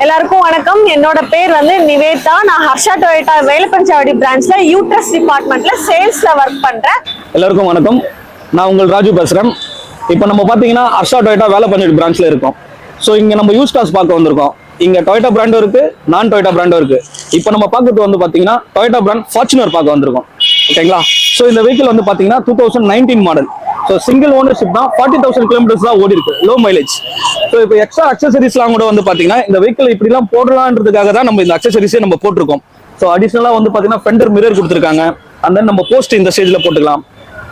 எல்லாருக்கும் வணக்கம். என்னோட பேர் வந்து நிவேதா. நான் ஹர்ஷா டொயோட்டா வேலப்பஞ்சாவடி பிரான்ச்ல யூட்ரஸ் டிபார்ட்மெண்ட்ல சேல்ஸ்ல ஒர்க் பண்றேன். எல்லாருக்கும் வணக்கம். நான் உங்கள் ராஜு பேசுறேன். இப்போ நம்ம பார்த்தீங்கன்னா ஹர்ஷா டொயோட்டா வேலப்பஞ்சாவடி பிரான்ச்ல இருக்கோம். ஸோ இங்கே நம்ம யூஸ் கார்ஸ் பார்க்க வந்திருக்கோம். இங்கே டொயோட்டா பிராண்டும் இருக்கு, நான் டொயோட்டா பிராண்டும் இருக்கு. இப்போ நம்ம பார்க்கறது வந்து பார்த்தீங்கன்னா டொயோட்டா பிராண்ட் ஃபார்ச்சுனர் பார்க்க வந்திருக்கோம். ஓகேங்களா? ஸோ இந்த வெஹிக்கிள் வந்து பார்த்தீங்கன்னா 2019 மாடல். ஸோ சிங்கிள் ஓனர்ஷிப் தான், 40,000 கிலோமீட்டர்ஸ் தான் ஓடி இருக்கு, லோ மைலேஜ். ஸோ இப்போ எக்ஸ்ட்ரா அக்சசரிஸ்லாம் கூட வந்து பார்த்தீங்கன்னா இந்த வெஹிக்கிள் இப்படிலாம் போடலான்றதுக்காக தான் நம்ம இந்த அக்சசரிஸே நம்ம போட்டிருக்கோம். ஸோ அடிஷனலாக வந்து பார்த்தீங்கன்னா ஃபெண்டர் மிரர் கொடுத்துருக்காங்க. அந்த நம்ம போஸ்ட் இந்த ஸ்டேஜில் போட்டுக்கலாம்.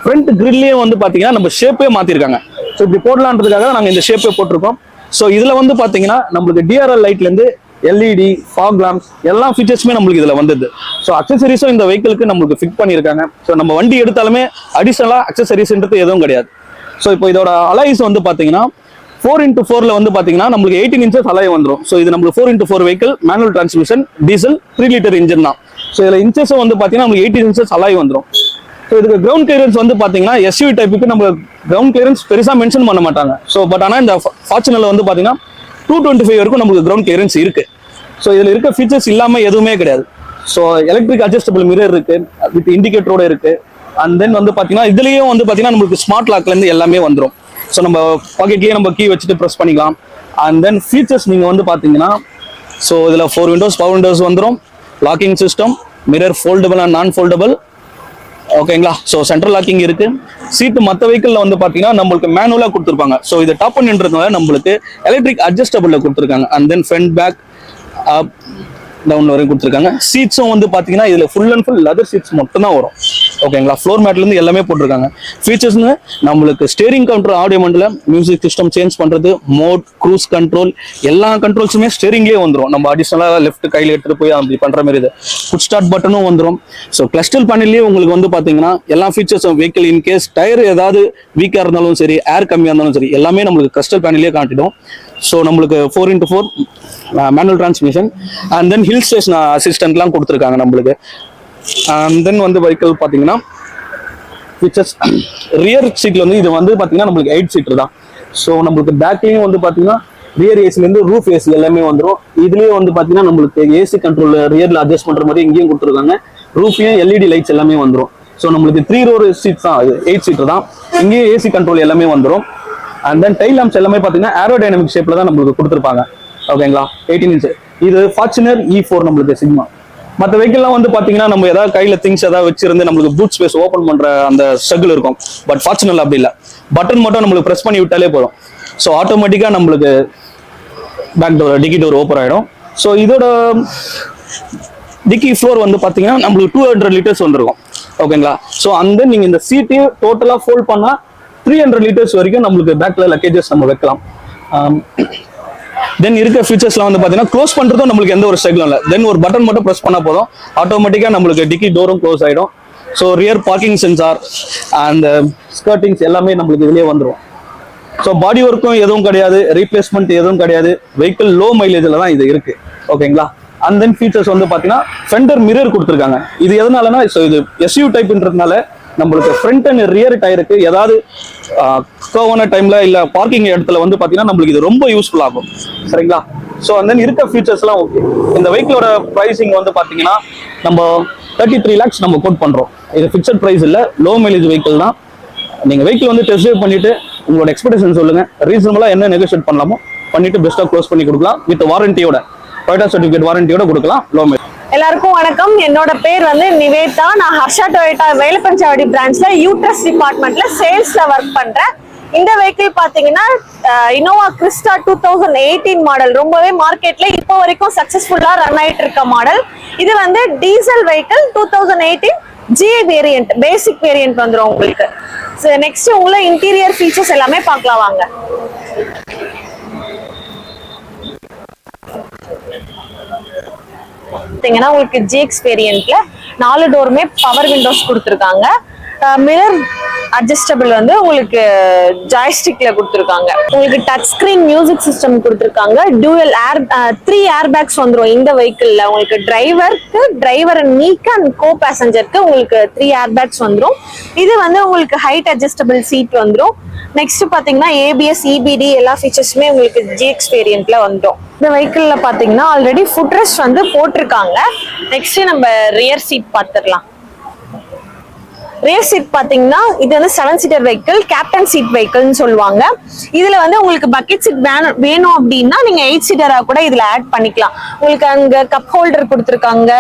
ஃப்ரண்ட் கிரில்லையும் வந்து பார்த்தீங்கன்னா நம்ம ஷேப்பே மாற்றிருக்காங்க. ஸோ இப்படி போடலான்றதுக்காக நாங்கள் இந்த ஷேப்பே போட்டிருக்கோம். ஸோ இதில் வந்து பார்த்தீங்கன்னா நம்மளுக்கு டிஆர்எல் லைட்லேருந்து எல்இடி, ஃபாக் லாம்ப்ஸ் எல்லா ஃபீச்சர்ஸுமே நம்மளுக்கு இதில் வந்தது. ஸோ அக்சசரிஸும் இந்த வெஹிக்கிளுக்கு நம்மளுக்கு ஃபிட் பண்ணியிருக்காங்க. ஸோ நம்ம வண்டி எடுத்தாலுமே அடிஷனலாக அக்சசரிஸ்ன்றது எதுவும் கிடையாது. ஸோ இப்போ இதோட அலாய்ஸ் வந்து பார்த்தீங்கன்னா 4x4 வந்து பார்த்தீங்கன்னா நம்மளுக்கு 18 inches அலாய் வந்துடும். ஸோ இது நம்மளுக்கு 4x4 vehicle, manual transmission, diesel, 3 litre engine தான். ஸோ இதில் இன்ச்சஸும் வந்து பார்த்தீங்கன்னா நம்மளுக்கு 18 inches அலாய் வந்துடும். ஸோ இதுக்கு கிரவுண்ட் கிளியரன்ஸ் வந்து பார்த்தீங்கன்னா எஸ்யூவி டைப்புக்கு நம்ம கிரவுண்ட் கிளியரன்ஸ் பெருசாக மென்ஷன் பண்ண மாட்டாங்க. ஸோ பட் ஆனால் இந்த ஃபார்ச்சுனர்ல வந்து பார்த்தீங்கன்னா 225 வரைக்கும் நமக்கு கிரவுண்ட் கிளியரன்ஸ் இருக்கு. ஸோ இதில் இருக்க ஃபீச்சர்ஸ் இல்லாமல் எதுவுமே கிடையாது. ஸோ எலக்ட்ரிக் அட்ஜஸ்டபிள் மிரர் இருக்கு, வித் இண்டிகேட்டரோட இருக்கு. அண்ட் தென் வந்து பார்த்தீங்கன்னா இதுலேயும் வந்து பார்த்தீங்கன்னா நம்மளுக்கு ஸ்மார்ட் லாக்லேருந்து எல்லாமே வந்துடும். ஸோ நம்ம பாக்கெட்லேயே நம்ம கீ வச்சுட்டு ப்ரெஸ் பண்ணிக்கலாம். அண்ட் தென் ஃபீச்சர்ஸ் நீங்கள் வந்து பார்த்தீங்கன்னா ஸோ இதில் 4 விண்டோஸ், பவர் விண்டோஸ் வந்துடும், locking system, mirror foldable and non foldable. ஓகேங்களா? ஸோ சென்ட்ரல் லாக்கிங் இருக்கு. சீட்டு மற்ற வெஹிக்கிள்ல வந்து பார்த்தீங்கன்னா நம்மளுக்கு மேனுவலாக கொடுத்துருப்பாங்க. ஸோ இது டாப் பண்ணுன்றதுனால நம்மளுக்கு எலக்ட்ரிக் அட்ஜஸ்டபிள்ல கொடுத்துருக்காங்க. And then front back up down வரைக்கும் கொடுத்துருக்காங்க. சீட்ஸும் வந்து பார்த்தீங்கன்னா இதில் full and full leather seats மட்டும் தான் வரும். ஓகேங்களா? ஃப்ளோர் மேட்லேருந்து எல்லாமே போட்டிருக்காங்க. ஃபீச்சர்ஸ்னு நம்மளுக்கு ஸ்டேரிங் கண்ட்ரோல், ஆடியோ மண்டில் மியூசிக் சிஸ்டம் சேஞ்ச் பண்ணுறது, மோட், க்ரூஸ் கண்ட்ரோல் எல்லா கண்ட்ரோல்ஸுமே ஸ்டேரிங்லேயே வந்துடும். நம்ம அடிஷனலாக லெஃப்ட் கையில் எடுத்துகிட்டு போய் அப்படி பண்ணுற மாதிரி இது குட் ஸ்டார்ட் பட்டனும் வந்துடும். ஸோ கிளஸ்டர் பேனல்லேயே உங்களுக்கு வந்து பார்த்தீங்கன்னா எல்லா ஃபீச்சர்ஸும் வெஹிக்கிள் இன்கேஸ் டயர் ஏதாவது வீக்காக இருந்தாலும் சரி, ஏர் கம்மியாக இருந்தாலும் சரி, எல்லாமே நம்மளுக்கு கிளஸ்டர் பேனல்லே காட்டிடும். ஸோ நம்மளுக்கு 4x4 manual transmission and then hill station அசிஸ்டன்ட்லாம் கொடுத்துருக்காங்க நம்மளுக்கு. அண்ட் தென் வந்து வெஹிக்கிள் பார்த்தீங்கன்னா ஃபீச்சர்ஸ் ரியர் சீட்டில் வந்து இது வந்து பார்த்தீங்கன்னா நம்மளுக்கு 8 சீட்டர் தான். ஸோ நம்மளுக்கு பேக்லேயும் வந்து பார்த்தீங்கன்னா ரியர் ஏசிலேருந்து ரூஃப் ஏசி எல்லாமே வந்துடும். இதுலேயும் வந்து பார்த்தீங்கன்னா நம்மளுக்கு ஏசி கண்ட்ரோல் ரியரில் அட்ஜஸ்ட் பண்ணுற மாதிரி இங்கேயும் கொடுத்துருக்காங்க. ரூஃப்லேயும் எல்இடி லைட்ஸ் எல்லாமே வந்துடும். ஸோ நம்மளுக்கு 3 row சீட்ஸ் தான், அது 8 சீட்டர் தான். இங்கேயும் ஏசி கண்ட்ரோல் எல்லாமே வந்துடும். அண்ட் தென் டைல் லாம்ப்ஸ் எல்லாமே பார்த்தீங்கன்னா ஏரோடைனமிக் ஷேப்ல தான் நம்மளுக்கு கொடுத்துருப்பாங்க. ஓகேங்களா? 18 inch. இது ஃபார்ச்சுனர் E4 நம்மளுக்கு சிக்மா. மற்ற வெஹிக்கிள்லாம் வந்து பார்த்தீங்கன்னா நம்ம ஏதாவது கையில் திங்ஸ் ஏதாவது வச்சிருந்து நம்மளுக்கு பூட் ஸ்பேஸ் ஓப்பன் பண்ணுற அந்த ஸ்ட்ரகிள் இருக்கும். பட் ஃபார்ச்சுனர் அப்படி இல்லை. பட்டன் மட்டும் நம்மளுக்கு ப்ரெஸ் பண்ணி விட்டாலே போதும். ஸோ ஆட்டோமேட்டிக்காக நம்மளுக்கு பேக் டோர், டிக்கி டோர் ஓப்பன் ஆகிடும். ஸோ இதோட டிக்கி ஃப்ளோர் வந்து பார்த்தீங்கன்னா நம்மளுக்கு 200 liters வந்துருக்கும். ஓகேங்களா? ஸோ அந்த நீங்கள் இந்த சீட்டையே டோட்டலாக ஃபோல்ட் பண்ணால் 300 liters வரைக்கும் நம்மளுக்கு பேக்ல லக்கேஜஸ் நம்ம வைக்கலாம். தென் இருக்க ஃபீச்சர்ஸ்லாம் வந்து பார்த்தீங்கன்னா க்ளோஸ் பண்ணுறதும் நம்மளுக்கு எந்த ஒரு ஸ்ட்ரகிளும் இல்லை. தென் ஒரு பட்டன் மட்டும் ப்ரெஸ் பண்ணால் போதும், ஆட்டோமேட்டிக்காக நம்மளுக்கு டிக்கி டோரும் க்ளோஸ் ஆகிடும். So rear parking sensor and skirtings எல்லாமே நம்மளுக்கு இதுலேயே வந்துடும். ஸோ பாடி ஒர்க்கும் எதுவும் கிடையாது, ரீப்ளேஸ்மெண்ட் எதுவும் கிடையாது. வெஹிக்கிள் லோ மைலேஜில் தான் இது இருக்கு. ஓகேங்களா? அண்ட் தென் ஃபீச்சர்ஸ் வந்து பார்த்தீங்கன்னா ஃபெண்டர் மிரர் கொடுத்துருக்காங்க. இது எதனாலனா ஸோ இது எஸ்யூ டைப்ன்றதுனால நம்மளுக்கு ஃப்ரண்ட் அண்ட் ரியர் டயருக்கு ஏதாவது கர்வான டைம்ல இல்ல பார்க்கிங் இடத்துல வந்து பாத்தீங்கன்னா நம்மளுக்கு இது ரொம்ப யூஸ்ஃபுல் ஆகும். சரிங்களா? ஸோ அந்த இருக்க ஃபீச்சர்ஸ்லாம் ஓகே. இந்த வெஹிக்கிளோட ப்ரைசிங் வந்து பாத்தீங்கன்னா நம்ம 33 lakhs நம்ம கோட் பண்றோம். இது ஃபிக்ஸட் ப்ரைஸ் இல்ல, லோ மைலேஜ் வெஹிக்கிள் தான். நீங்க வெஹிக்கிள் வந்து டெஸ்ட் ட்ரைவ் பண்ணிட்டு உங்களோட எக்ஸ்பெக்டேஷன் சொல்லுங்க. ரீசனபிளா என்ன நெகோஷியேட் பண்ணலாமோ பண்ணிட்டு பெஸ்டா க்ளோஸ் பண்ணி கொடுக்கலாம். வித் வாரண்டியோட, டொயோட்டா சர்டிஃபிகேட் வாரண்டியோட கொடுக்கலாம், லோ மைலேஜ். எல்லாருக்கும் வணக்கம். என்னோட பேர் வந்து நிவேதா. நான் ஹர்ஷா டொயோட்டா வேலப்பஞ்சாவடி பிரான்ச்ல யூட்ரஸ் டிபார்ட்மெண்ட்ல சேல்ஸ்ல ஒர்க் பண்றேன். இந்த வெஹிக்கிள் பாத்தீங்கன்னா இனோவா கிறிஸ்டா 2018 மாடல். ரொம்பவே மார்க்கெட்ல இப்போ வரைக்கும் சக்சஸ்ஃபுல்லா ரன் ஆயிட்டு இருக்க மாடல். இது வந்து டீசல் வெஹிக்கிள் 2018 ஜி வேரியன்ட், பேசிக் வேரியன்ட் வந்துடும் உங்களுக்கு. நெக்ஸ்ட் உள்ள இன்டீரியர் ஃபீச்சர்ஸ் எல்லாமே பார்க்கலாம் வாங்க. பார்த்தீங்கன்னா உங்களுக்கு ஜிஎக்ஸ் வேரியன்ட்ல 4 டோருமே பவர் விண்டோஸ் கொடுத்துருக்காங்க. மிரர் அட்ஜஸ்டபிள் வந்து உங்களுக்கு ஜாய்ஸ்டிக்ல கொடுத்துருக்காங்க. உங்களுக்கு டச் ஸ்கிரீன் மியூசிக் சிஸ்டம் கொடுத்துருக்காங்க. டூயல் 3 ஏர் பேக்ஸ் வந்துடும் இந்த வெஹிக்கிள்ல. உங்களுக்கு டிரைவர் அண்ட் மீக்கு அண்ட் கோ பேசஞ்சருக்கு உங்களுக்கு 3 ஏர் பேக்ஸ் வந்துடும். இது வந்து உங்களுக்கு ஹைட் அட்ஜஸ்டபிள் சீட் வந்துடும். நெக்ஸ்ட் பாத்தீங்கன்னா ஏபிஎஸ் இபிடி எல்லா ஃபீச்சர்ஸுமே உங்களுக்கு ஜிஎக்ஸ் வேரியன்ட்ல வந்துடும். இந்த வெஹிக்கிள்ல பாத்தீங்கன்னா ஆல்ரெடி ஃபுட் ரெஸ்ட் வந்து போட்டிருக்காங்க. நெக்ஸ்ட் நம்ம ரியர் சீட் பார்த்துடலாம். ரியர் சீட் பாத்தீங்கன்னா இது வந்து 7 சீட்டர் வெஹிக்கிள், கேப்டன் சீட் வெஹிக்கிள்னு சொல்லுவாங்க. இதுல வந்து உங்களுக்கு பக்கெட் சீட் வேணும் அப்படின்னா நீங்க 8 சீட்டரா கூட இதுல ஆட் பண்ணிக்கலாம். உங்களுக்கு அங்க கப் ஹோல்டர் கொடுத்துருக்காங்க.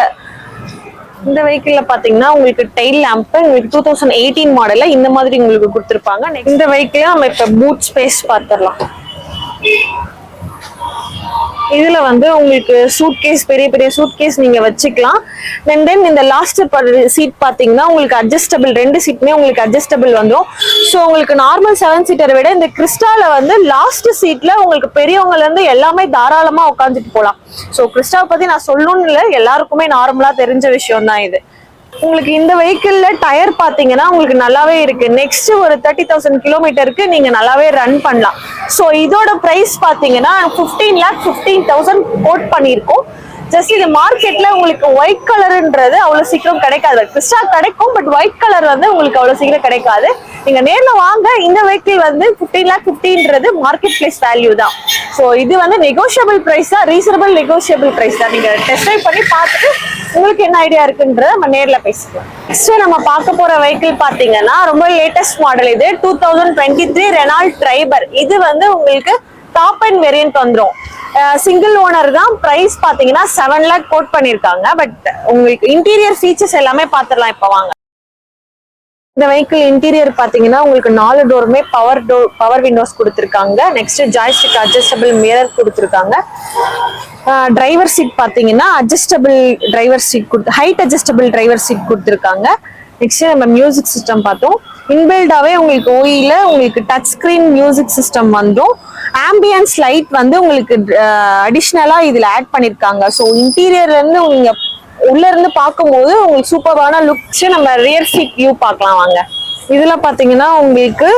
இந்த வெஹிக்கிள்ல பாத்தீங்கன்னா உங்களுக்கு டெயில் லேம்ப் உங்களுக்கு 2018 மாடல்ல இந்த மாதிரி உங்களுக்கு கொடுத்துருப்பாங்க. இந்த வெஹிக்கிள் நம்ம இப்ப பூட் ஸ்பேஸ் பார்த்துடலாம். இதுல வந்து உங்களுக்கு சூட்கேஸ், பெரிய பெரிய சூட்கேஸ் நீங்க வச்சுக்கலாம். தென் இந்த லாஸ்ட் சீட் பாத்தீங்கன்னா உங்களுக்கு அட்ஜஸ்டபிள், 2 சீட்டுமே உங்களுக்கு அட்ஜஸ்டபிள் வந்துடும். ஸோ உங்களுக்கு நார்மல் 7 சீட்டரை விட இந்த கிறிஸ்டால வந்து லாஸ்ட் சீட்ல உங்களுக்கு பெரியவங்கல இருந்து எல்லாமே தாராளமா உட்காந்துட்டு போகலாம். ஸோ கிறிஸ்டாவை பத்தி நான் சொல்லணும்னு இல்லை, எல்லாருக்குமே நார்மலா தெரிஞ்ச விஷயம் தான் இது. உங்களுக்கு இந்த வெஹிக்கிள்ல டயர் பாத்தீங்கன்னா உங்களுக்கு நல்லாவே இருக்கு. நெக்ஸ்ட் ஒரு 30,000 கிலோமீட்டருக்கு நீங்க நல்லாவே ரன் பண்ணலாம். ஸோ இதோட பிரைஸ் பாத்தீங்கன்னா 15,15,000 கோட் பண்ணியிருக்கோம். ஜஸ்ட் இது மார்க்கெட்ல உங்களுக்கு ஒயிட் கலர்ன்றது அவ்வளவு சீக்கிரம் கிடைக்காது. கிறிஸ்டா கிடைக்கும், பட் ஒயிட் கலர் வந்து உங்களுக்கு அவ்வளவு சீக்கிரம் கிடைக்காது. நீங்க நேர்ல வாங்க. இந்த வெஹிக்கிள் வந்து 15,50,000ன்றது மார்க்கெட் பிளேஸ் வேல்யூ தான். ஸோ இது வந்து நெகோஷியபிள் பிரைஸ் தான், ரீசனபிள் நெகோஷியபிள் பிரைஸ் தான். நீங்க டெஸ்ட் ட்ரைவ் பண்ணி பார்த்துட்டு உங்களுக்கு என்ன ஐடியா இருக்குன்றத நம்ம நேர்ல பேசிக்கலாம். நெக்ஸ்ட் நம்ம பார்க்க போற வெஹிக்கிள் பாத்தீங்கன்னா ரொம்ப லேட்டஸ்ட் மாடல். இது 2023 ரெனால்ட் ட்ரைபர். இது வந்து உங்களுக்கு டாப் அண்ட் வேரியன்ட் வந்துடும். சிங்கிள் ஓனர் தான். பிரைஸ் பாத்தீங்கன்னா 7 lakh கோட் பண்ணிருக்காங்க. பட் உங்களுக்கு இன்டீரியர் ஃபீச்சர்ஸ் எல்லாமே பாத்துடலாம். இப்ப வாங்க. இந்த வெஹிக்கிள் இன்டீரியர் பாத்தீங்கன்னா உங்களுக்கு 4 டோருமே பவர் விண்டோஸ் கொடுத்துருக்காங்க. நெக்ஸ்ட் ஜாய்ஸ்டிக் அட்ஜஸ்டபிள் மிரர் கொடுத்துருக்காங்க. டிரைவர் சீட் பாத்தீங்கன்னா adjustable driver seat height adjustable driver seat கொடுத்துருக்காங்க. நெக்ஸ்ட் நம்ம மியூசிக் சிஸ்டம் பார்த்தோம். இன்பில்டாவே உங்களுக்கு ஓயில உங்களுக்கு டச் ஸ்கிரீன் மியூசிக் சிஸ்டம் வந்துடும். ஆம்பியன்ஸ் லைட் வந்து உங்களுக்கு அடிஷ்னலா இதுல ஆட் பண்ணிருக்காங்க. ஸோ இன்டீரியர்ல இருந்து நீங்க உள்ள இருந்து பார்க்கும்போது உங்களுக்கு சூப்பரான லுக்ஸ். நம்ம ரியர் சீட் வியூ பார்க்கலாம் வாங்க. இதுல பாத்தீங்கன்னா உங்களுக்கு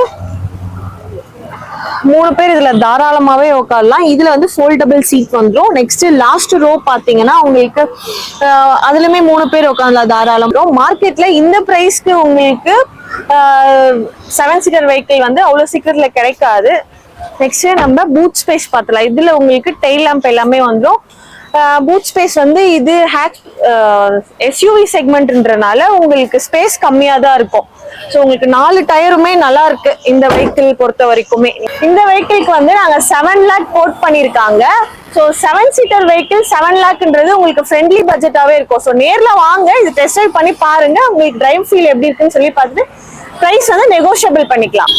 3 பேர் இதுல தாராளமாவே உட்காரலாம். இதுல வந்து ஃபோல்டபிள் சீட் வந்துடும். நெக்ஸ்ட் லாஸ்ட் ரோ பாத்தீங்கன்னா உங்களுக்கு அதுலயுமே 3 பேர் உட்காரலாம் தாராளம். மார்க்கெட்ல இந்த பிரைஸ்க்கு உங்களுக்கு 7 சீட்டர் வெஹிக்கிள் வந்து அவ்வளவு சீக்கிரத்துல கிடைக்காது. நெக்ஸ்ட் நம்ம பூட் ஸ்பேஸ் பார்த்தலாம். இதுல உங்களுக்கு டெயில் லேம்ப் எல்லாமே வந்துடும். பூட் ஸ்பேஸ் வந்து இது எஸ்யூவி செக்மெண்ட்ன்றனால உங்களுக்கு ஸ்பேஸ் கம்மியா தான் இருக்கும். ஸோ உங்களுக்கு 4 டயருமே நல்லா இருக்கு இந்த வெஹிக்கிள் பொறுத்த வரைக்குமே. இந்த வெஹிக்கிள்க்கு வந்து நாங்க 7 lakh கோட் பண்ணிருக்காங்க. ஸோ 7 சீட்டர் வெஹிக்கிள் 7 lakhன்றது உங்களுக்கு ஃப்ரெண்ட்லி பட்ஜெட்டாவே இருக்கும். ஸோ நேர்ல வாங்க, இது டெஸ்ட் ட்ரைவ் பண்ணி பாருங்க. உங்களுக்கு டிரைவ் ஃபீல் எப்படி இருக்குன்னு சொல்லி பார்த்துட்டு பிரைஸ் வந்து நெகோஷியபிள் பண்ணிக்கலாம்.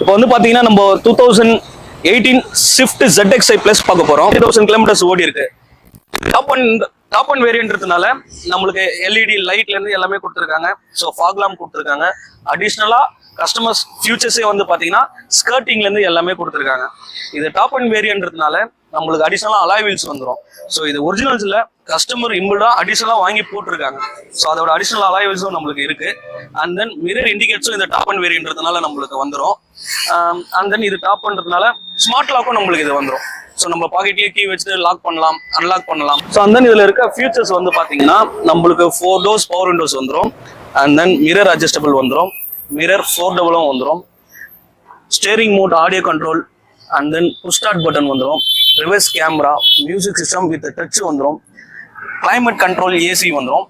இப்போ வந்து பாத்தீங்கன்னா நம்ம 2018 ஸ்விஃப்ட் ZXi Plus பார்க்க போறோம். 3000 கிலோமீட்டர்ஸ் ஓடி இருக்கு. டாப் அண்ட் வேரியன்ட்றதுனால நம்மளுக்கு எல்இடி லைட்ல இருந்து எல்லாமே கொடுத்துருக்காங்க. ஸோ ஃபாக் லாம்ப் கொடுத்துருக்காங்க. அடிஷ்னலா கஸ்டமர்ஸ் ஃபியூச்சர்ஸே வந்து பாத்தீங்கன்னா ஸ்கர்ட்டிங்ல இருந்து எல்லாமே கொடுத்துருக்காங்க. இது டாப் அண்ட் வேரியன்ட்றதுனால நம்மளுக்கு அடிஷ்னலா அலாய் வீல்ஸ் வந்துடும். ஸோ இது ஒரிஜினல்ஸ்ல கஸ்டமர் இம்பிள்டா அடிஷ்னலா வாங்கி போட்டிருக்காங்க. ஸோ அதோட அடிஷ்னல் அலாய் வீல்ஸும் நம்மளுக்கு இருக்கு. அண்ட் தென் மிரர் இண்டிகேட்டர்ஸும் இந்த டாப் அண்ட் வேரியன்ட்றதுனால நம்மளுக்கு வந்துடும். அண்ட் தென் இது டாப் பண்றதுனால ஸ்மார்ட் லாக்கும் நம்மளுக்கு இது வந்துடும். ஸோ நம்ம பாக்கெட்லயே கீ வச்சுட்டு லாக் பண்ணலாம், அன்லாக் பண்ணலாம். ஸோ அண்ட் தென் இதுல இருக்க ஃபியூச்சர்ஸ் வந்து பாத்தீங்கன்னா நம்மளுக்கு 4 doors பவர் விண்டோஸ் வந்துடும். அண்ட் தென் மிரர் அட்ஜஸ்டபிள் வந்துடும். மிரர் ஃபோல்டபுளும் வந்துடும். Steering mode audio control and then push start button வந்துடும். Reverse camera, music system with touch வந்துடும். கிளைமேட் கண்ட்ரோல் ஏசி வந்துடும்.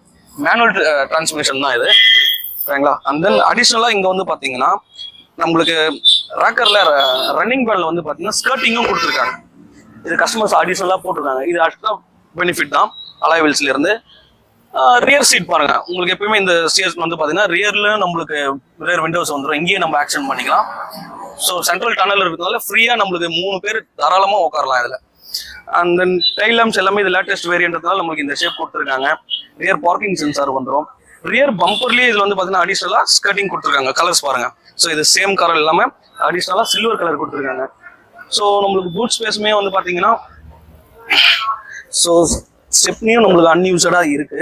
மேனுவல் டிரான்ஸ்மிஷன் தான் இது, சரிங்களா. அண்ட் தென் அடிஷ்னலா இங்க வந்து பாத்தீங்கன்னா நம்மளுக்கு ராக்கர்ல ரன்னிங் பேட்ல வந்து பாத்தீங்கன்னா ஸ்கர்ட்டிங்கும் கொடுத்துருக்காங்க. இது கஸ்டமர்ஸ் அடிஷனலா போட்டிருக்காங்க. இது அட்ரா பெனிஃபிட் தான் அலாய் வீல்ஸ்ல இருந்து. ரியர் சீட் பாருங்க, உங்களுக்கு எப்பயுமே இந்த ஸ்டேர்ஸ் வந்து பாத்தீங்கன்னா ரியர்ல நம்மளுக்கு ரியர் விண்டோஸ் வந்துடும். இங்கேயே நம்ம ஆக்ஷன் பண்ணிக்கலாம். ஸோ சென்ட்ரல் டனல் இருக்கிறதுனால ஃப்ரீயா நம்மளுக்கு 3 பேர் தாராளமா உட்காரலாம் இதுல. அண்ட் தென் டைல் லேம்ப்ஸ் எல்லாமே இது லேட்டஸ்ட் வேரியன்ட்றதுனால நம்மளுக்கு இந்த ஷேப் கொடுத்துருக்காங்க. ரியர் பார்க்கிங் சென்சார் வந்துடும். ரியர் பம்பர்லயே இதுல வந்து பாத்தீங்கன்னா அடிஷனலா ஸ்கர்ட்டிங் கொடுத்துருக்காங்க. கலர்ஸ் பாருங்க. ஸோ இது சேம் கலர் இல்லாம அடிஷனலா சில்வர் கலர் கொடுத்துருக்காங்க. ஸோ நம்மளுக்கு பூட் ஸ்பேஸுமே வந்து பாத்தீங்கன்னா ஸோ ஸ்டெப்னியும் நம்மளுக்கு அன்யூஸ்டா இருக்கு.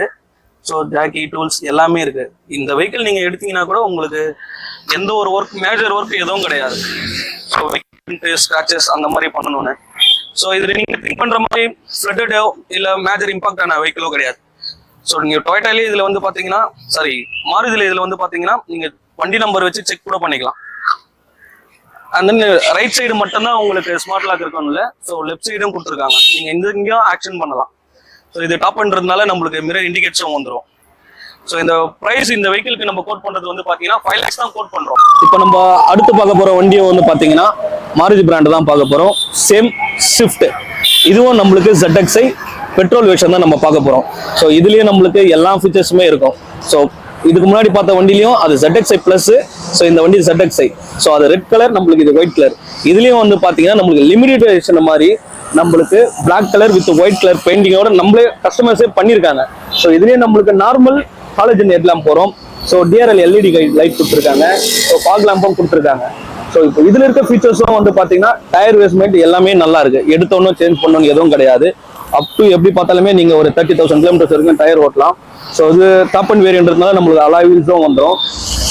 ஸோ ஜாக்கி டூல்ஸ் எல்லாமே இருக்கு. இந்த வெஹிக்கிள் நீங்க எடுத்தீங்கன்னா கூட உங்களுக்கு எந்த ஒரு ஒர்க், மேஜர் ஒர்க் எதுவும் கிடையாது. ஸோ ஸ்கிராச்சஸ் அந்த மாதிரி பண்ணணும்னு. ஸோ இதுல நீங்க திங்க் பண்ற மாதிரி ஃபிளட்டடோ இல்ல மேஜர் இம்பாக்ட் ஆன வெஹிக்கிளோ கிடையாது. ஸோ நீங்க டொயோட்டாலே இதுல வந்து பாத்தீங்கன்னா மாருதில இதுல வந்து பாத்தீங்கன்னா நீங்க வண்டி நம்பர் வச்சு செக் கூட பண்ணிக்கலாம். அண்ட் தென் ரைட் சைடு மட்டும்தான் உங்களுக்கு ஸ்மார்ட் லாக் இருக்கணும்ல. ஸோ லெஃப்ட் சைடும் கொடுத்துருக்காங்க, நீங்க எங்கேயும் ஆக்ஷன் பண்ணலாம். ஸோ இது டாப் பண்றதுனால நம்மளுக்கு மிரர் இண்டிகேட்டரும் வந்துடும். ஸோ இந்த பிரைஸ் இந்த வெஹிக்கிளுக்கு நம்ம கோட் பண்றது வந்து பாத்தீங்கன்னா 5 lakhs தான் கோட் பண்றோம். இப்போ நம்ம அடுத்து பார்க்க போற வண்டியை வந்து பாத்தீங்கன்னா மாருதி பிராண்ட் தான் பார்க்க போறோம். சேம் ஸ்விஃப்ட், இதுவும் நம்மளுக்கு ZXi பெட்ரோல் வெர்ஷன் தான் நம்ம பார்க்க போறோம். ஸோ இதுலயே நம்மளுக்கு எல்லா ஃபீச்சர்ஸுமே இருக்கும். ஸோ இதுக்கு முன்னாடி பார்த்த வண்டிலையும் அது ZXi பிளஸ், ஸோ இந்த வண்டி ZXi. ஸோ அது ரெட் கலர், நம்மளுக்கு இது ஒயிட் கலர். இதுலயும் வந்து பாத்தீங்கன்னா நம்மளுக்கு லிமிடெட் எடிஷன் மாதிரி நம்மளுக்கு black colour with white colour பெயிண்டிங்கோட நம்மளே கஸ்டமர்ஸே பண்ணியிருக்காங்க. ஸோ இதுலயே நம்மளுக்கு நார்மல் ஹாலஜன் ஹெட் லேம்ப் போறோம். ஸோ DRL LED லைட் கொடுத்துருக்காங்க. ஸோ ஃபாக் லேம்பும் கொடுத்துருக்காங்க. ஸோ இப்போ இதுல இருக்க ஃபீச்சர்ஸும் வந்து பாத்தீங்கன்னா டயர் வேஸ்ட்மெண்ட் எல்லாமே நல்லா இருக்கு. எடுத்தோன்னும் சேஞ்ச் பண்ணணும் எதுவும் கிடையாது. அப் டு எப்படி பார்த்தாலுமே நீங்க ஒரு 30,000 கிலோமீட்டர்ஸ் வரைக்கும் டயர் ஓட்டலாம். ஸோ இது டாப் அண்ட் வேரியன்றதுனால நம்மளுக்கு அலாய் வீல்ஸும் வந்துடும்.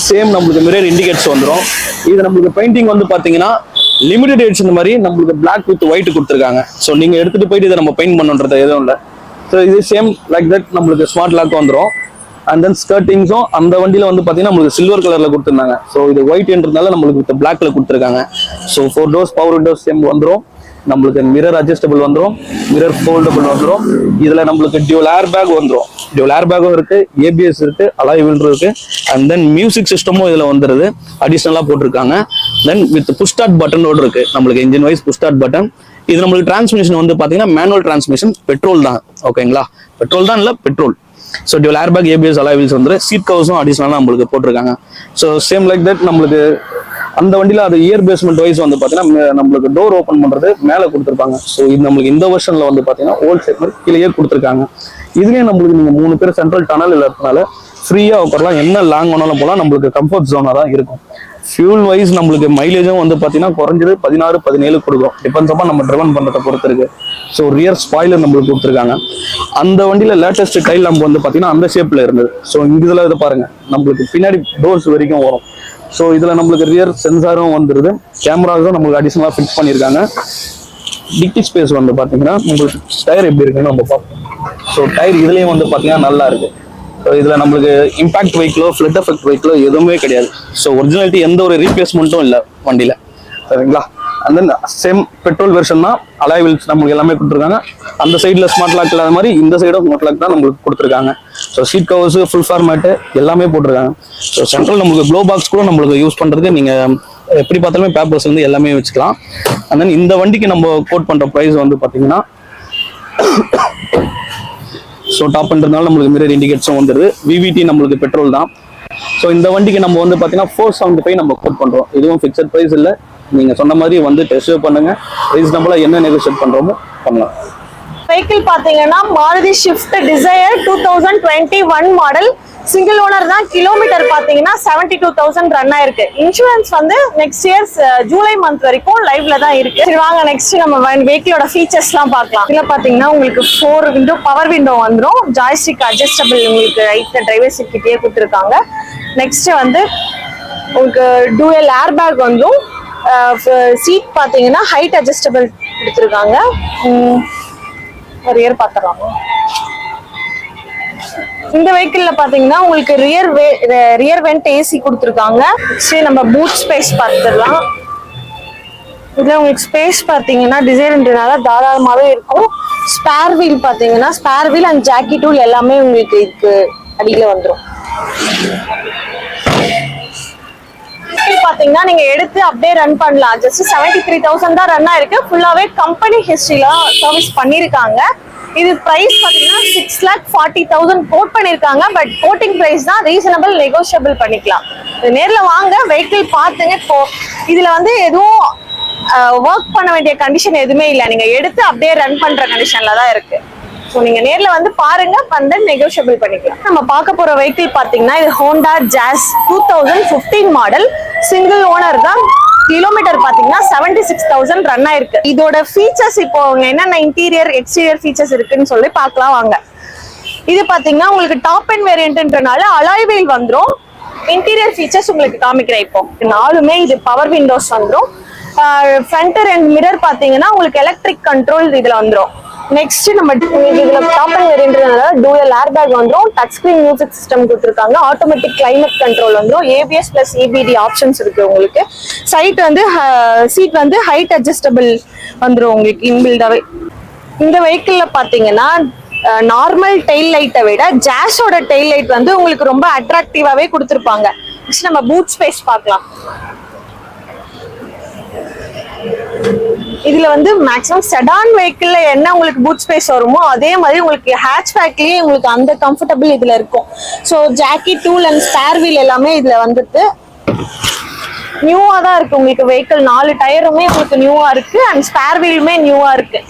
சேம் நம்மளுக்கு மிரர் இண்டிகேட்டர்ஸ் வந்துடும். இது நம்மளுக்கு பெயிண்டிங் வந்து பாத்தீங்கன்னா லிமிடெட் எடிஷன் மாதிரி நம்மளுக்கு பிளாக் வித் ஒயிட் கொடுத்துருக்காங்க. ஸோ நீங்க எடுத்துட்டு போயிட்டு இதை நம்ம பெயிண்ட் பண்ணுன்றது எதுவும் இல்லை. ஸோ இது சேம் லைக் தட் நம்மளுக்கு ஸ்மார்ட் லாக் வந்துடும். அண்ட் தென் ஸ்கர்ட்டிங்ஸும் அந்த வண்டியில வந்து பாத்தீங்கன்னா நம்மளுக்கு சில்வர் கலர்ல கொடுத்துருந்தாங்க. ஸோ இது ஒயிட்ன்றதுனால நம்மளுக்கு வித் பிளாக்ல கொடுத்துருக்காங்க. So 4 doors power windows same வந்துடும். நம்மளுக்கு மிரர் அட்ஜஸ்டபிள் வந்துடும், மிரர் ஃபோல்டபிள் வந்துடும். இதுல நம்மளுக்கு டியூல் ஏர் பேக் வந்துடும். டியூல் ஏர் பேக்கும் இருக்கு, ABS இருக்கு, அலாய் வீல் இருக்கு. அண்ட் தென் மியூசிக் சிஸ்டமும் இதுல வந்துருது, அடிஷனலா போட்டிருக்காங்க. தென் வித் புஷ் ஸ்டார்ட் பட்டனோட இருக்கு நம்மளுக்கு engine wise push start button. இது நம்மளுக்கு டிரான்ஸ்மிஷன் வந்து பாத்தீங்கன்னா மேனுவல் டிரான்ஸ்மிஷன், பெட்ரோல் தான். ஓகேங்களா, பெட்ரோல் தான், இல்ல petrol. So dual air back, ABS, alloy wheels வந்து சீட் கவர்ஸும் அடிஷனலா நம்மளுக்கு போட்டிருக்காங்க. ஸோ சேம் லைக் தட் நம்மளுக்கு அந்த வண்டியில அது இயர் பேஸ்மெண்ட் வைஸ் வந்து பாத்தீங்கன்னா நம்மளுக்கு டோர் ஓப்பன் பண்றது மேல கொடுத்துருப்பாங்க. ஸோ இது நம்மளுக்கு இந்த வெர்ஷன்ல வந்து பாத்தீங்கன்னா ஓல்ட் ஷேப் மாதிரி கீழே கொடுத்துருக்காங்க. இதுலயே நம்மளுக்கு நீங்க 3 பேர் சென்ட்ரல் டனல் இருக்கிறதுனால ஃப்ரீயா உட்காரலாம், என்ன லாங் வேணாலும் போலாம். நம்மளுக்கு கம்ஃபர்ட் ஜோனா தான் இருக்கும். ஃபியூல் வைஸ் நம்மளுக்கு மைலேஜும் வந்து பாத்தீங்கன்னா குறைஞ்சது 16-17 கொடுக்கும், டிபெண்ட்ஸ் அப்பா நம்ம ட்ரிவன் பண்றதை பொறுத்து இருக்கு. ஸோ ரியர் ஸ்பாயிலர் நம்மளுக்கு கொடுத்துருக்காங்க. அந்த வண்டியில லேட்டஸ்ட் டைல் லேம்ப் வந்து பாத்தீங்கன்னா அந்த ஷேப்ல இருந்தது. ஸோ இதுல இதை பாருங்க, நம்மளுக்கு பின்னாடி டோர்ஸ் வரைக்கும் வரும். ஸோ இதுல நம்மளுக்கு ரியர் சென்சாரும் வந்துருது, கேமராஸும் நம்மளுக்கு அடிஷனலா ஃபிக்ஸ் பண்ணியிருக்காங்க. டிக்கி ஸ்பேஸ் வந்து பாத்தீங்கன்னா உங்களுக்கு டயர் எப்படி இருக்குன்னு நம்ம பார்ப்போம். ஸோ டயர் இதுலயும் வந்து பாத்தீங்கன்னா நல்லா இருக்கு. ஸோ இதுல நம்மளுக்கு இம்பாக்ட் வெஹிக்கிளோ ஃபிளட் எஃபெக்ட் வெஹிக்கிளோ எதுவுமே கிடையாது. ஸோ ஒரிஜினாலிட்டி எந்த ஒரு ரீப்ளேஸ்மெண்ட்டும் இல்லை வண்டியில, சரிங்களா. And then same petrol version தான், அலாய் வீல்ஸ் நம்மளுக்கு எல்லாமே கொடுத்துருக்காங்க. அந்த சைடில் ஸ்மார்ட் லாக் இல்லாத மாதிரி இந்த சைடும் ஸ்மார்ட் லாக் தான் நம்மளுக்கு கொடுத்துருக்காங்க. So seat covers, full format எல்லாமே போட்டிருக்காங்க. ஸோ சென்ட்ரல் நம்மளுக்கு க்ளோ பாக்ஸ் கூட நம்மளுக்கு யூஸ் பண்ணுறதுக்கு நீங்கள் எப்படி பார்த்தாலுமே பேப்பர்ஸ் வந்து எல்லாமே வச்சுக்கலாம். அண்ட் தென் இந்த வண்டிக்கு நம்ம கோட் பண்ணுற ப்ரைஸ் வந்து பார்த்தீங்கன்னா ஸோ டாப் பண்ணுறதுனால நம்மளுக்கு மிரர் இண்டிகேட்டர்ஸும் வந்துடுது. VVT நம்மளுக்கு பெட்ரோல் தான். ஸோ இந்த வண்டிக்கு நம்ம வந்து பார்த்தீங்கன்னா 475 நம்ம கோட் பண்ணுறோம். இதுவும் ஃபிக்ஸட் ப்ரைஸ் இல்லை, நீங்கள் சொன்ன மாதிரி வந்து டெஸ்ட் பண்ணுங்க, ரீசனபிளா என்ன நெகோஷியேட் பண்றோமோ பண்ணலாம். வெஹிக்கிள் பாத்தீங்கன்னா Maruti Swift Dzire 2021 model, single owner தான். கிலோமீட்டர் பாத்தீங்கன்னா 72,000 ரன் ஆயிருக்கு. இன்சூரன்ஸ் வந்து நெக்ஸ்ட் இயர் ஜூலை மந்த் வரைக்கும் லைவ்ல தான் இருக்கு. சரி வாங்க நெக்ஸ்ட் நம்ம வெஹிக்கிளோட ஃபீச்சர்ஸ் எல்லாம் பார்க்கலாம். இதுல பாத்தீங்கன்னா உங்களுக்கு 4 விண்டோ பவர் விண்டோ வந்துடும், ஜாய்ஸ்டிக் அட்ஜஸ்டபிள் உங்களுக்கு ரைட் டிரைவர் சீட் கிட்டே கொடுத்துருக்காங்க. நெக்ஸ்ட் வந்து உங்களுக்கு டூயல் ஏர் பேக் வந்துடும். சீட் பாத்தீங்கன்னா ஹைட் அட்ஜஸ்டபிள் கொடுத்துருக்காங்க. ரியர் பாத்துக்கலாம். இந்த வெஹிக்கிள்ல பாத்தீங்கன்னா உங்களுக்கு ரியர் வென்ட் ஏசி கொடுத்துருக்காங்க. சரி நம்ம பூட் ஸ்பேஸ் பார்த்துடலாம். இதுல உங்களுக்கு ஸ்பேஸ் பாத்தீங்கன்னா டிசைன்ன்றனால தாராளமாவே இருக்கும். ஸ்பேர் வீல் பாத்தீங்கன்னா spare wheel and jack tool எல்லாமே உங்களுக்கு இதுக்கு அடியில வந்துடும். பாத்தீங்கன்னா நீங்க எடுத்து அப்படியே ரன் பண்ணலாம். ஜஸ்ட் 73,000 தான் ரன் ஆயிருக்கு. ஃபுல்லாவே கம்பெனி ஹிஸ்டரியில சர்வீஸ் பண்ணிருக்காங்க. இது பிரைஸ் பாத்தீங்கன்னா 6,40,000 கோட் பண்ணிருக்காங்க. பட் கோட்டிங் பிரைஸ் தான், ரீசனபிள் நெகோஷியபிள் பண்ணிக்கலாம். நேர்ல வாங்க, வெஹிக்கிள் பாத்துங்க. இப்போ இதுல வந்து எதுவும் ஒர்க் பண்ண வேண்டிய கண்டிஷன் எதுவுமே இல்லை, நீங்க எடுத்து அப்படியே ரன் பண்ற கண்டிஷன்ல தான் இருக்கு. ஸோ நீங்க நேர்ல வந்து பாருங்க, பண்ண நெகோஷியபிள் பண்ணிக்கலாம். நம்ம பார்க்க போற வெஹிக்கிள் பாத்தீங்கன்னா இது Honda Jazz 2015 model, single owner தான். கிலோமீட்டர் பாத்தீங்கன்னா 76,000 ரன் ஆயிருக்கு. இதோட ஃபீச்சர்ஸ் இப்போ என்னென்ன இன்டீரியர் எக்ஸ்டீரியர் ஃபீச்சர்ஸ் இருக்குன்னு சொல்லி பார்க்கலாம் வாங்க. இது பாத்தீங்கன்னா உங்களுக்கு டாப் அண்ட் வேரியன்ட்ன்றனால அலாய் வீல் வந்துடும். இன்டீரியர் ஃபீச்சர்ஸ் உங்களுக்கு காமிக்கிறேன். இப்போ 4மே இது பவர் விண்டோஸ் வந்துடும். ஃப்ரண்ட் அண்ட் மிரர் பாத்தீங்கன்னா உங்களுக்கு எலக்ட்ரிக் கண்ட்ரோல் இதுல வந்துடும். நெக்ஸ்ட் நம்ம உங்களுக்கு இதுல டாப் அண்ட் வேரியன்ட்னால டூயல் ஏர் பேக் வந்துரும், டச் ஸ்கிரீன் மியூசிக் சிஸ்டம் கொடுத்துருக்காங்க, ஆட்டோமேட்டிக் கிளைமேட் கண்ட்ரோல் வந்துரும், ஏபிஎஸ் பிளஸ் இபிடி ஆப்ஷன்ஸ் இருக்கு உங்களுக்கு. சைட் வந்து சீட் வந்து ஹைட் அட்ஜஸ்டபிள் வந்துரும் உங்களுக்கு இன்பில்டாவே. இந்த வெஹிக்கிள்ல பாத்தீங்கன்னா நார்மல் டெயில் லைட்டை விட ஜாஸோட டெயில் லைட் வந்து உங்களுக்கு ரொம்ப அட்ராக்டிவாவே கொடுத்துருப்பாங்க. நெக்ஸ்ட் நம்ம பூட் ஸ்பேஸ் பார்க்கலாம். இதுல வந்து மேக்ஸிமம் செடான் வெஹிக்கிள்ல என்ன உங்களுக்கு பூட் ஸ்பேஸ் வருமோ அதே மாதிரி உங்களுக்கு ஹேட்ச்பேக்லயே உங்களுக்கு அந்த கம்ஃபர்டபிள் இதுல இருக்கும். So jack tool and spare wheel எல்லாமே இதுல வந்துட்டு நியூவா தான் இருக்கு உங்களுக்கு. வெஹிக்கிள் 4 டயருமே உங்களுக்கு நியூவா இருக்கு அண்ட் ஸ்பேர் வீலுமே நியூவா இருக்கு.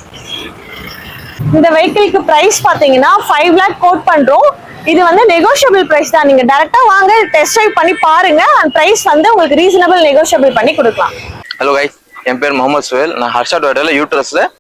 இந்த வெஹிக்கிளுக்கு பிரைஸ் பாத்தீங்கன்னா 5 lakh கோட் பண்றோம். இது வந்து நெகோஷியபிள் பிரைஸ் தான். நீங்க டைரக்டா வாங்க, டெஸ்ட் ட்ரைவ் பண்ணி பாருங்க. அண்ட் பிரைஸ் வந்து உங்களுக்கு ரீசனபிள் நெகோஷியபிள் பண்ணி கொடுக்கலாம். ஹலோ கைஸ், என் பேர் முகமது சுஹேல். நான் ஹர்ஷா டொயோட்டால யூட்ரஸ்ல